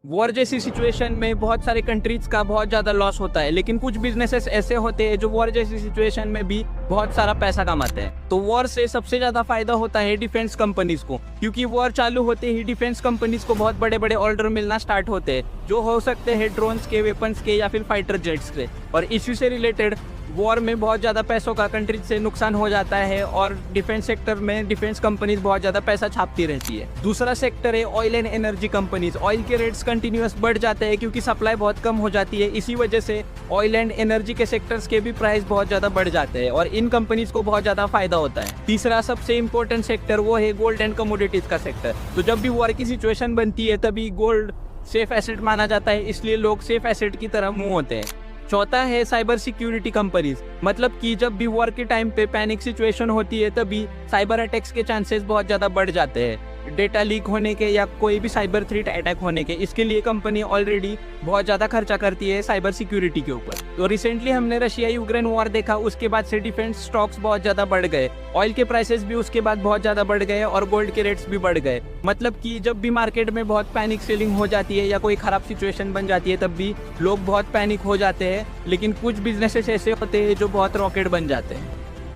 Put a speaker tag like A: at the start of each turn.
A: War जैसी situation में बहुत सारे कंट्रीज का बहुत ज़्यादा लॉस होता है, लेकिन कुछ बिजनेसेस ऐसे होते हैं जो वॉर जैसी सिचुएशन में भी बहुत सारा पैसा कमाते हैं। तो वॉर से सबसे ज़्यादा फायदा होता है डिफेंस कंपनीज को, क्योंकि वॉर चालू होते ही डिफेंस कंपनीज को बहुत बड़े बड़े ऑर्डर मिलना स्टार्ट होते हैं, जो हो सकते हैं ड्रोन्स के, वेपन्स के या फिर फाइटर जेट्स के। और इसी से रिलेटेड वॉर में बहुत ज़्यादा पैसों का कंट्रीज से नुकसान हो जाता है और डिफेंस सेक्टर में डिफेंस कंपनीज बहुत ज़्यादा पैसा छापती रहती है। दूसरा सेक्टर है oil and energy companies. Oil के रेट्स कंटिन्यूस बढ़ जाते हैं क्योंकि सप्लाई बहुत कम हो जाती है, इसी वजह से ऑयल एंड एनर्जी के सेक्टर्स के भी प्राइस बहुत ज़्यादा बढ़ जाते हैं और इन कंपनीज को बहुत ज़्यादा फायदा होता है। तीसरा सबसे इंपॉर्टेंट सेक्टर वो है गोल्ड एंड कमोडिटीज का सेक्टर। तो जब भी वॉर की सिचुएशन बनती है तभी गोल्ड सेफ एसेट माना जाता है, इसलिए लोग सेफ एसेट की तरफ मुँह होते हैं। चौथा है साइबर सिक्योरिटी कंपनीज। मतलब कि जब भी वॉर के टाइम पे पैनिक सिचुएशन होती है तभी साइबर अटैक्स के चांसेस बहुत ज़्यादा बढ़ जाते हैं, डेटा लीक होने के या कोई भी साइबर थ्रेट अटैक होने के। इसके लिए कंपनी ऑलरेडी बहुत ज़्यादा खर्चा करती है साइबर सिक्योरिटी के ऊपर। तो रिसेंटली हमने रशिया यूक्रेन वॉर देखा, उसके बाद से डिफेंस स्टॉक्स बहुत ज़्यादा बढ़ गए, ऑयल के प्राइसेस भी उसके बाद बहुत ज़्यादा बढ़ गए और गोल्ड के रेट्स भी बढ़ गए। मतलब कि जब भी मार्केट में बहुत पैनिक सेलिंग हो जाती है या कोई ख़राब सिचुएशन बन जाती है तब भी लोग बहुत पैनिक हो जाते हैं, लेकिन कुछ बिजनेसेस ऐसे होते हैं जो बहुत रॉकेट बन जाते हैं।